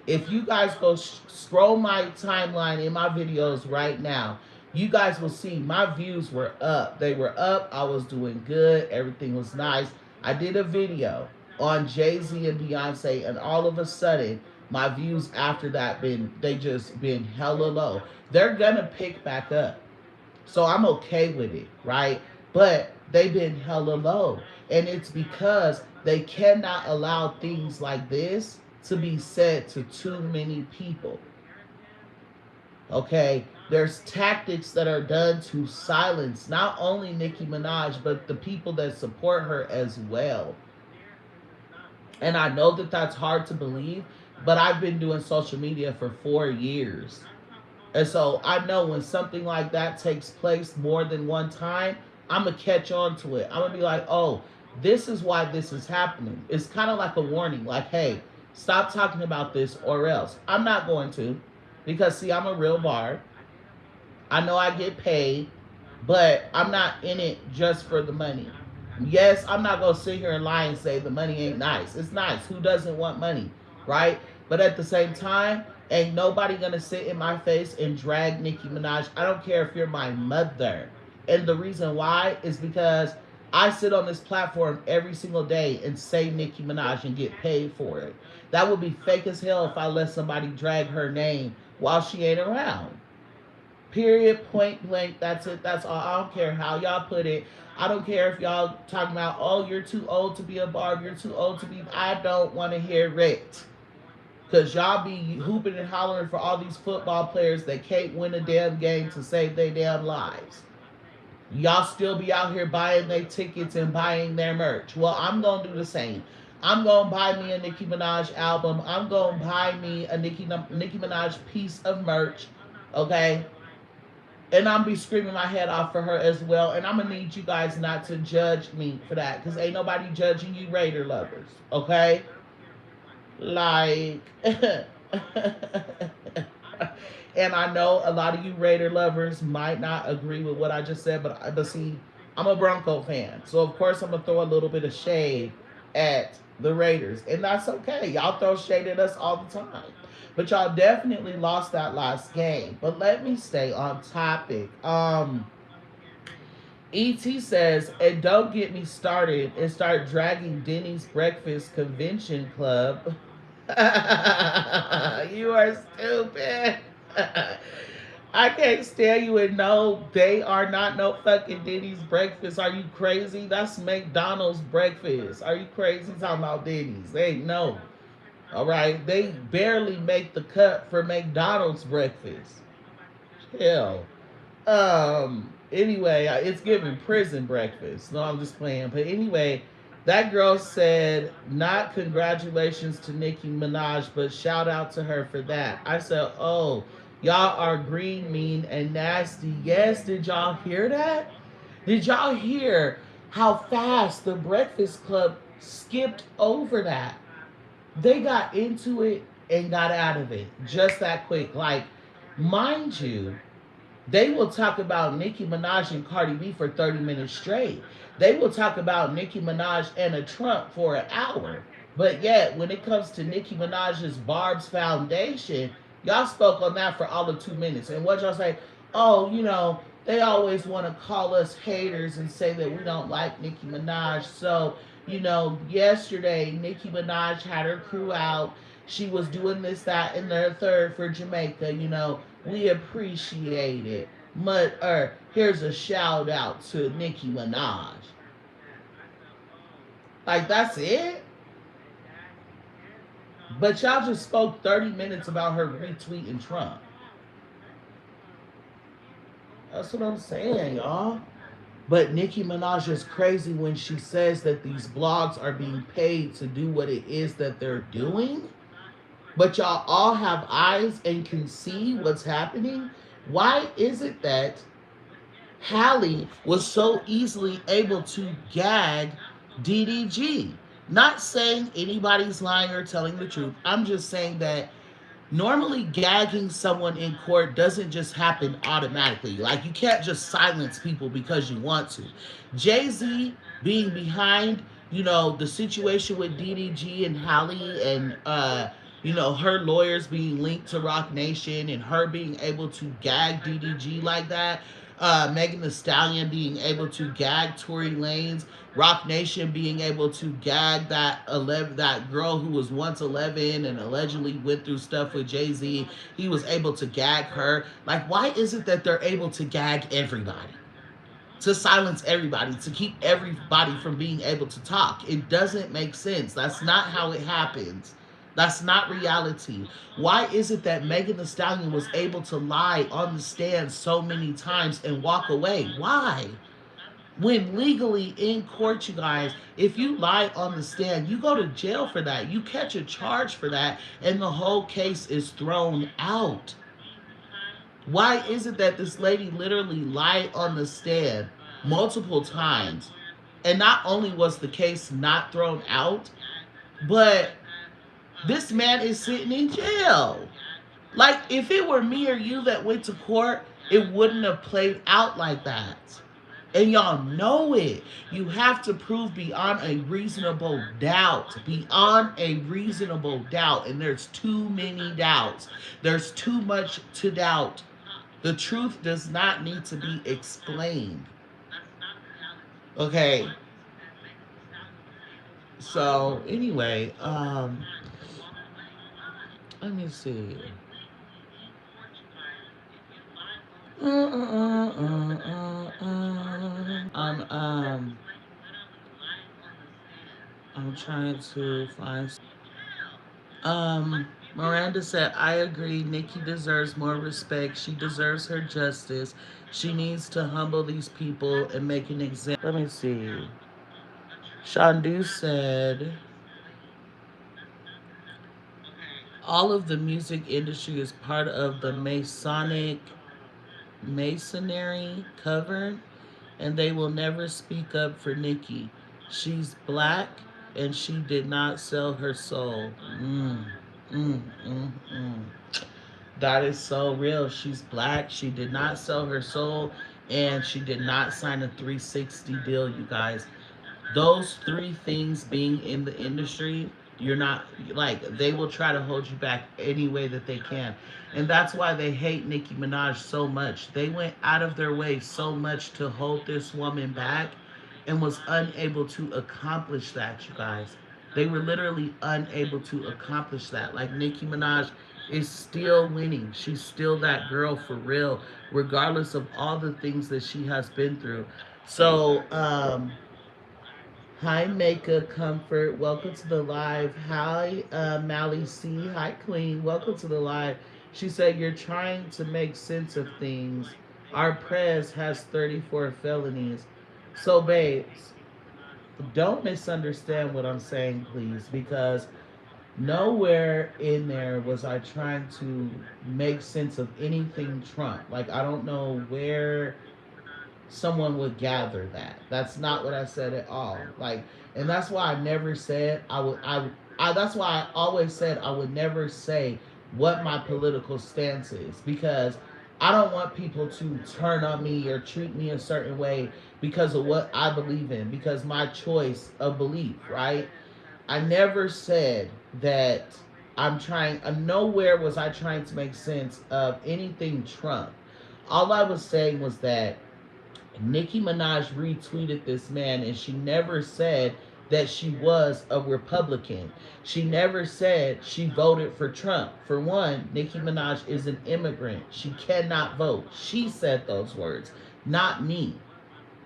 If you guys go scroll my timeline in my videos right now, you guys will see my views were up. They were up. I was doing good. Everything was nice. I did a video on Jay-Z and Beyonce, and all of a sudden, my views after that they just been hella low. They're gonna pick back up. So I'm okay with it, right? But they've been hella low. And it's because they cannot allow things like this to be said to too many people. Okay? There's tactics that are done to silence not only Nicki Minaj, but the people that support her as well. And I know that that's hard to believe, but I've been doing social media for 4 years. And so I know when something like that takes place more than one time, I'm going to catch on to it. I'm going to be like, oh, this is why this is happening. It's kind of like a warning, like, hey, stop talking about this or else. I'm not going to, because, see, I'm a real Barb. I know I get paid, but I'm not in it just for the money. Yes, I'm not going to sit here and lie and say the money ain't nice. It's nice. Who doesn't want money, right? But at the same time, ain't nobody going to sit in my face and drag Nicki Minaj. I don't care if you're my mother. And the reason why is because I sit on this platform every single day and say Nicki Minaj and get paid for it. That would be fake as hell if I let somebody drag her name while she ain't around. Period, point blank, that's it, that's all. I don't care how y'all put it. I don't care if y'all talking about, oh, you're too old to be a Barb, you're too old to be, I don't want to hear it. Because y'all be hooping and hollering for all these football players that can't win a damn game to save their damn lives. Y'all still be out here buying their tickets and buying their merch. Well, I'm going to do the same. I'm going to buy me a Nicki Minaj album. I'm going to buy me a Nicki Minaj piece of merch. Okay? And I'm be screaming my head off for her as well. And I'm going to need you guys not to judge me for that. Because ain't nobody judging you Raider lovers. Okay? Like... And I know a lot of you Raider lovers might not agree with what I just said, but see, I'm a Bronco fan. So, of course, I'm going to throw a little bit of shade at the Raiders. And that's okay. Y'all throw shade at us all the time. But y'all definitely lost that last game. But let me stay on topic. E.T. says, and don't get me started and start dragging Denny's Breakfast Convention Club. You are stupid. I can't stand you and no, they are not no fucking Denny's breakfast. Are you crazy? That's McDonald's breakfast. Are you crazy talking about Denny's? They ain't no. All right, they barely make the cut for McDonald's breakfast. Hell. Anyway, it's giving prison breakfast. No, I'm just playing. But anyway, that girl said, not congratulations to Nicki Minaj, but shout out to her for that. I said, oh, y'all are green, mean, and nasty. Yes, did y'all hear that? Did y'all hear how fast the Breakfast Club skipped over that? They got into it and got out of it just that quick. Like, mind you, they will talk about Nicki Minaj and Cardi B for 30 minutes straight. They will talk about Nicki Minaj and a Trump for an hour. But yet, when it comes to Nicki Minaj's Barb's Foundation, y'all spoke on that for all of 2 minutes. And what y'all say? Oh, you know, they always want to call us haters and say that we don't like Nicki Minaj. So, you know, yesterday, Nicki Minaj had her crew out. She was doing this, that, and the third for Jamaica. You know, we appreciate it. Here's a shout out to Nicki Minaj. Like, that's it? But y'all just spoke 30 minutes about her retweeting Trump. That's what I'm saying, y'all. But Nicki Minaj is crazy when she says that these blogs are being paid to do what it is that they're doing. But y'all all have eyes and can see what's happening. Why is it that Hallie was so easily able to gag DDG? Not saying anybody's lying or telling the truth. I'm just saying that Normally, gagging someone in court doesn't just happen automatically. Like, you can't just silence people because you want to. Jay-Z being behind, the situation with DDG and Halle, and her lawyers being linked to Rock Nation, and her being able to gag DDG like that, Megan Thee Stallion being able to gag Tory Lanez, Rock Nation being able to gag that girl who was once 11 and allegedly went through stuff with Jay Z. He was able to gag her. Like, why is it that they're able to gag everybody? To silence everybody, to keep everybody from being able to talk. It doesn't make sense. That's not how it happens. That's not reality. Why is it that Megan Thee Stallion was able to lie on the stand so many times and walk away? Why? When legally in court, you guys, if you lie on the stand, you go to jail for that. You catch a charge for that, and the whole case is thrown out. Why is it that this lady literally lied on the stand multiple times? And not only was the case not thrown out, but this man is sitting in jail. Like, if it were me or you that went to court, it wouldn't have played out like that. And y'all know it. You have to prove beyond a reasonable doubt. Beyond a reasonable doubt. And there's too many doubts. There's too much to doubt. The truth does not need to be explained. Okay. So anyway, let me see. I'm I'm trying to find. Miranda said, I agree. Nikki deserves more respect. She deserves her justice. She needs to humble these people and make an example. Let me see. Shandu said, all of the music industry is part of the masonry cover, and they will never speak up for Nikki. She's black, and she did not sell her soul. Mm, mm. That is so real. She's black. She did not sell her soul, and she did not sign a 360 deal, you guys. Those three things being in the industry, you're not, like, they will try to hold you back any way that they can. And that's why they hate Nicki Minaj so much. They went out of their way so much to hold this woman back and was unable to accomplish that, you guys. They were literally unable to accomplish that. Like, Nicki Minaj is still winning. She's still that girl for real, regardless of all the things that she has been through. So, hi, Maka Comfort. Welcome to the live. Hi, Mally C. Hi, Queen. Welcome to the live. She said, you're trying to make sense of things. Our prez has 34 felonies. So, babes, don't misunderstand what I'm saying, please, because nowhere in there was I trying to make sense of anything Trump. Like, I don't know where someone would gather that. That's not what I said at all. Like, and that's why I never said I would. That's why I always said I would never say what my political stance is, because I don't want people to turn on me or treat me a certain way because of what I believe in, because my choice of belief, right? I never said that I'm trying. Nowhere was I trying to make sense of anything Trump. All I was saying was that Nicki Minaj retweeted this man, and she never said that she was a Republican. She never said she voted for Trump. For one, Nicki Minaj is an immigrant. She cannot vote. She said those words, not me.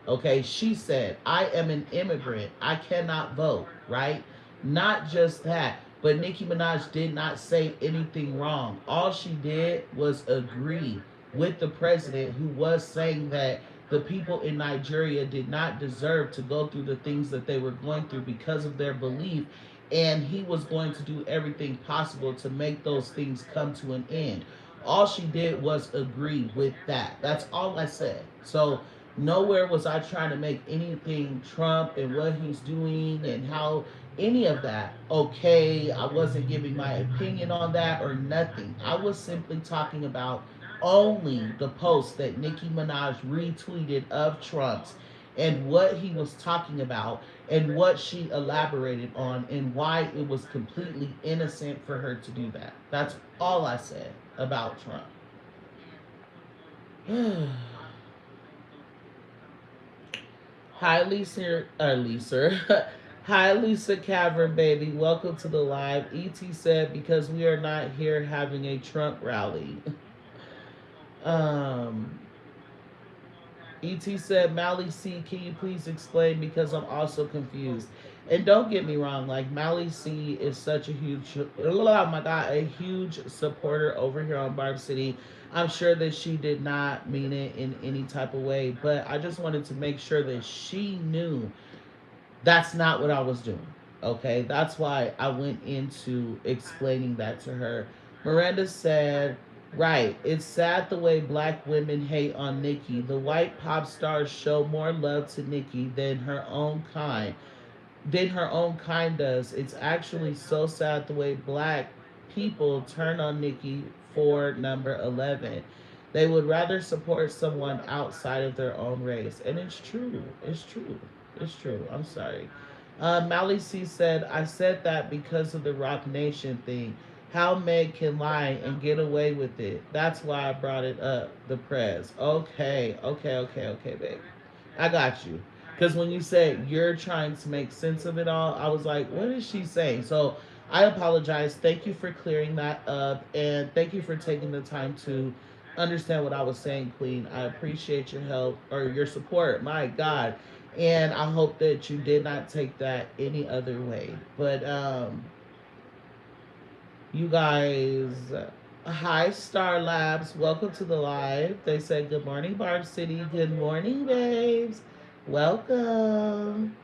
Okay, she said, I am an immigrant. I cannot vote, right? Not just that, but Nicki Minaj did not say anything wrong. All she did was agree with the president, who was saying that the people in Nigeria did not deserve to go through the things that they were going through because of their belief. And he was going to do everything possible to make those things come to an end. All she did was agree with that. That's all I said. So nowhere was I trying to make anything Trump and what he's doing and how any of that. Okay, I wasn't giving my opinion on that or nothing. I was simply talking about only the post that Nicki Minaj retweeted of Trump's and what he was talking about and what she elaborated on and why it was completely innocent for her to do that. That's all I said about Trump. Hi, Lisa. Lisa. Hi, Lisa Cavern, baby. Welcome to the live. ET said, because we are not here having a Trump rally. um, ET said, Mally C, can you please explain? Because I'm also confused. And don't get me wrong, like Mally C is such a huge, oh my God, a huge supporter over here on Barb City. I'm sure that she did not mean it in any type of way, but I just wanted to make sure that she knew that's not what I was doing. Okay, that's why I went into explaining that to her. Miranda said, right, it's sad the way black women hate on Nicki. The white pop stars show more love to Nicki than her own kind does. It's actually so sad the way black people turn on Nicki for number 11. They would rather support someone outside of their own race. And it's true. It's true. It's true. I'm sorry. Mally C said, I said that because of the Rock Nation thing. How Meg can lie and get away with it. That's why I brought it up. The press. Okay, babe. I got you. Because when you said you're trying to make sense of it all, I was like, what is she saying? So I apologize. Thank you for clearing that up. And thank you for taking the time to understand what I was saying, Queen. I appreciate your help or your support. My God. And I hope that you did not take that any other way. But you guys, hi Star Labs, welcome to the live. They said good morning, Barb City. Good morning, babes. Welcome.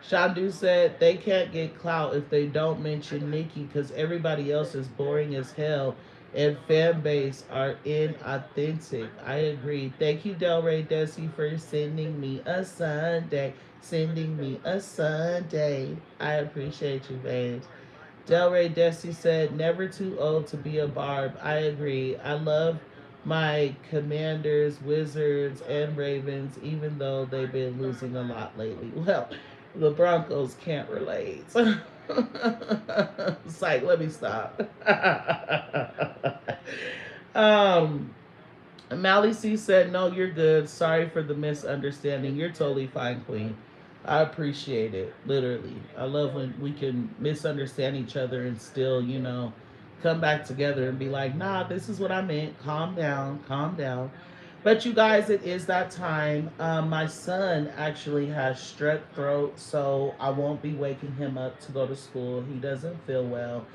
Shandu said they can't get clout if they don't mention Nicki because everybody else is boring as hell and fan base are inauthentic. I agree. Thank you, Delray Desi, for sending me a Sunday. Sending me a Sunday. I appreciate you, babes. Delray Desi said, never too old to be a Barb. I agree. I love my Commanders, Wizards, and Ravens, even though they've been losing a lot lately. Well, the Broncos can't relate. It's like, let me stop. um, Mally C said, no, you're good. Sorry for the misunderstanding. You're totally fine, Queen. I appreciate it. Literally. I love when we can misunderstand each other and still, come back together and be like, nah, this is what I meant. Calm down. Calm down. But you guys, it is that time. My son actually has strep throat, so I won't be waking him up to go to school. He doesn't feel well.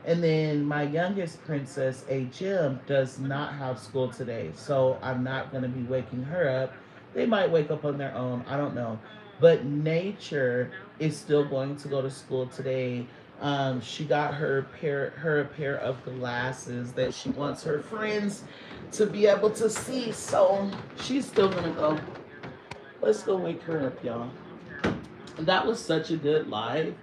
And then my youngest princess, A Jim, does not have school today, so I'm not going to be waking her up. They might wake up on their own, I don't know. But Nature is still going to go to school today. She got her a pair of glasses that she wants her friends to be able to see, so she's still gonna go. Let's go wake her up, y'all. That was such a good live.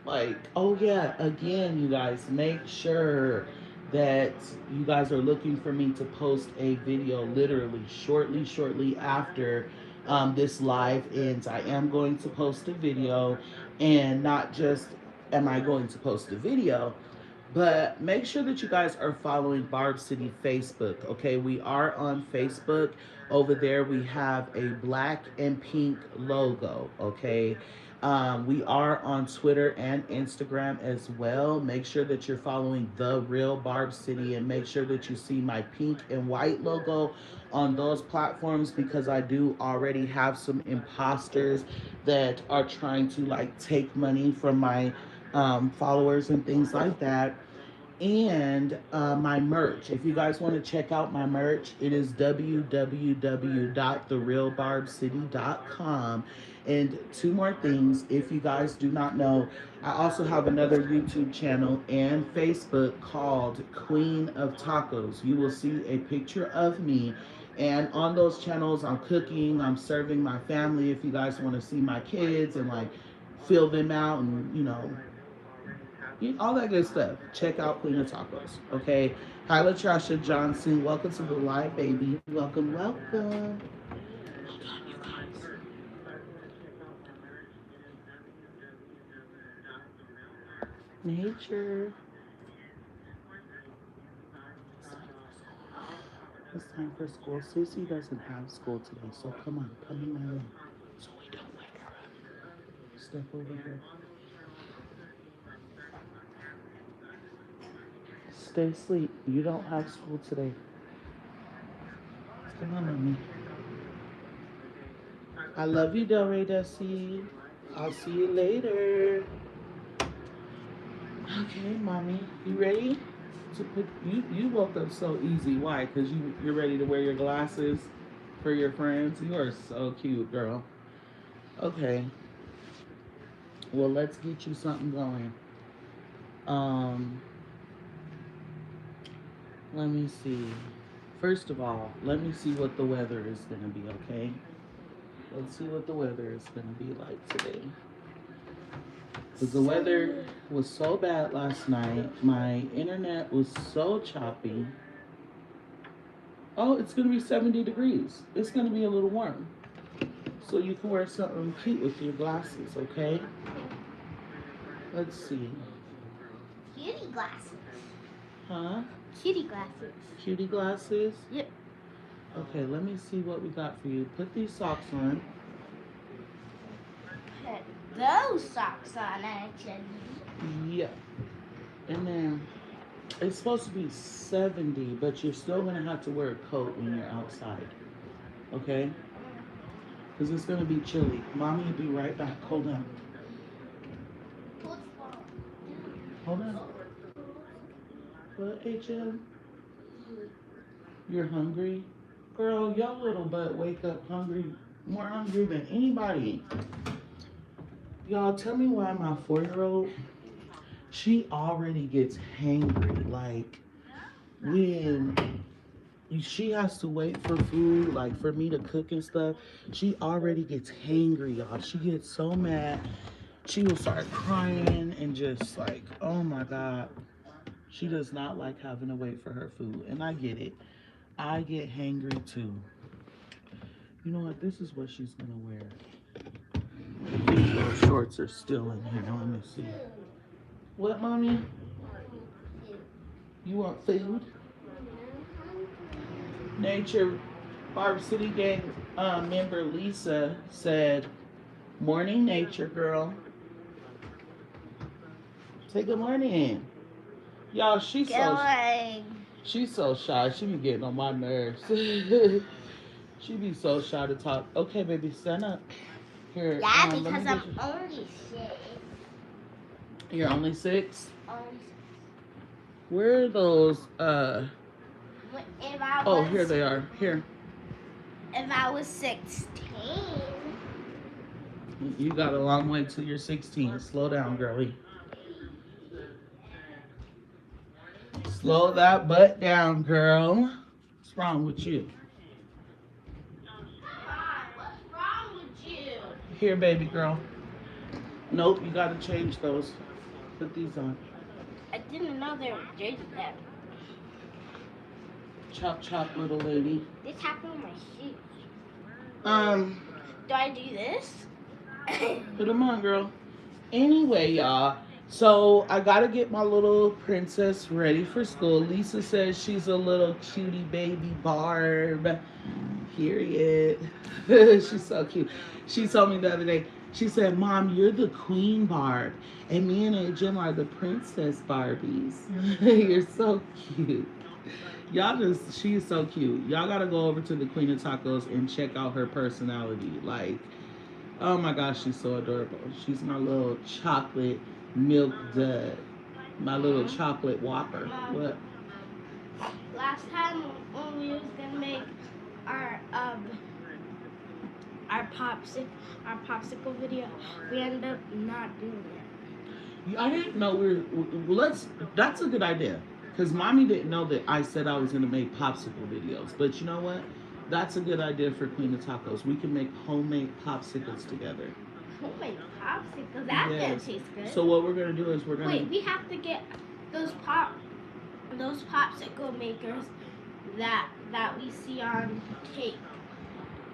Like, oh yeah, again, you guys, make sure that you guys are looking for me to post a video literally shortly after this live ends. I am going to post a video, and not just am I going to post a video, but make sure that you guys are following Barb City Facebook. Okay, we are on Facebook. Over there, we have a black and pink logo. Okay, we are on Twitter and Instagram as well. Make sure that you're following The Real Barb City and make sure that you see my pink and white logo on those platforms because I do already have some imposters that are trying to like take money from my followers and things like that. And my merch. If you guys want to check out my merch, it is www.therealbarbcity.com. And two more things, if you guys do not know, I also have another YouTube channel and Facebook called Queen of Tacos. You will see a picture of me. And on those channels, I'm cooking, I'm serving my family. If you guys want to see my kids and like fill them out and, all that good stuff. Check out Queen of Tacos. Okay. Hi, Latrasha Johnson. Welcome to the live, baby. Welcome, welcome. Hold on, you guys. Nature. It's time for school. Sissy doesn't have school today, so come on, come in my room. So we don't wake her up. Step over here. Stay asleep. You don't have school today. Come on, mommy. I love you, Del Rey Desi. I'll see you later. Okay, mommy. You ready? To put you woke up so easy. Why? Because you're ready to wear your glasses for your friends. You are so cute, girl. Okay. Well, let's get you something going. Um, let me see. First of all, let me see what the weather is gonna be. Okay. Let's see what the weather is gonna be like today. Because the weather was so bad last night. My internet was so choppy. Oh, it's going to be 70 degrees. It's going to be a little warm. So you can wear something cute with your glasses, okay? Let's see. Cutie glasses. Huh? Cutie glasses. Cutie glasses? Yep. Okay, let me see what we got for you. Put these socks on. Put those socks on, actually. Yeah. And then it's supposed to be 70, but you're still going to have to wear a coat when you're outside. Okay? Because it's going to be chilly. Mommy will be right back. Hold on. Hold on. What, HM? You're hungry? Girl, your little butt wake up hungry, more hungry than anybody. Y'all, tell me why my 4-year-old, she already gets hangry. Like, when she has to wait for food, like for me to cook and stuff, she already gets hangry, y'all. She gets so mad. She will start crying and just like, oh my God. She does not like having to wait for her food. And I get it. I get hangry too. You know what? This is what she's going to wear. These little shorts are still in here. Let me see. What, mommy? You want food? Nature Barb City Gang member Lisa said, "Morning, nature girl." Say good morning. Y'all, she's so shy. She be getting on my nerves. She be so shy to talk. Okay, baby, stand up. Here. Yeah, because I'm only 6. You're only 6? Only 6. Where are those? Oh, here they are. Here. If I was 16. You got a long way till you're 16. Slow down, girlie. Slow that butt down, girl. What's wrong with you? What's wrong with you? Here, baby girl. Nope, you gotta change those. Put these on. I didn't know they were dirty there. Chop, chop, little lady. This happened on my shoes. Do I do this? Put them on, girl. Anyway, y'all. So I gotta get my little princess ready for school. Lisa says she's a little cutie baby Barb. Period. She's so cute. She told me the other day, she said, "Mom, you're the queen Barb. And me and Jim are the princess Barbies." You're so cute. She is so cute. Y'all gotta go over to the Queen of Tacos and check out her personality. Like, oh my gosh, she's so adorable. She's my little chocolate milk dud. My little chocolate whopper. What? Last time when we was gonna make our popsicle video, we ended up not doing it. I didn't know that's a good idea. Because mommy didn't know that I said I was going to make popsicle videos. But you know what? That's a good idea for Queen of Tacos. We can make homemade popsicles together. Homemade popsicles. That's Yes. gonna taste good. So what we're gonna do is we're gonna. Wait, we have to get those popsicle makers that we see on cake.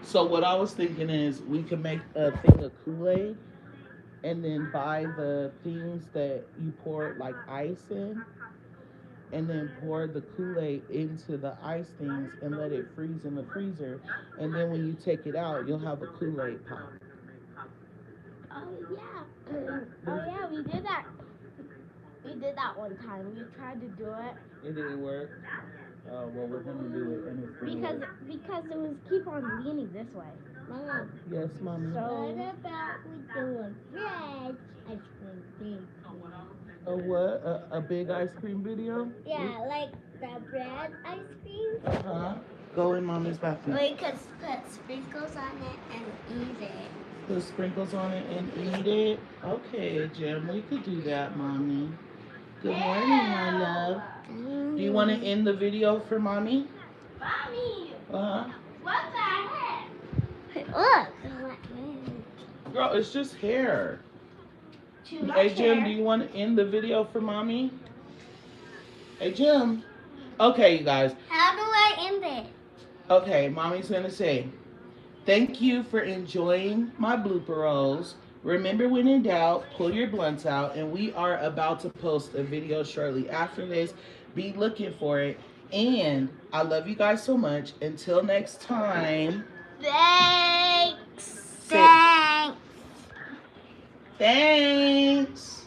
So what I was thinking is we could make a thing of Kool-Aid and then buy the things that you pour like ice in, and then pour the Kool-Aid into the ice things and let it freeze in the freezer. And then when you take it out, you'll have a Kool-Aid pop. Oh yeah. Oh yeah, we did that. We did that one time. We tried to do it. It didn't work. Oh well, we're gonna do it, and it's gonna Because work. it was keep on leaning this way. Mom. Yes, mommy. So what about we do a red ice cream thing? A what? A big ice cream video? Yeah, like the bread ice cream. Huh? Go in mommy's bathroom. We could put sprinkles on it and eat it. Put sprinkles on it and eat it. Okay, Jim, we could do that, mommy. Good morning, my love. Do you want to end the video for mommy? Mommy, Uh-huh. what the heck? Look. Girl, it's just hair. Too much Hey, Jim, hair. do you want to end the video for mommy? Hey, Jim. Okay, you guys. How do I end it? Okay, mommy's going to say, thank you for enjoying my blooper rolls. Remember, when in doubt, pull your blunts out. And we are about to post a video shortly after this. Be looking for it. And I love you guys so much. Until next time. Thanks. Thanks.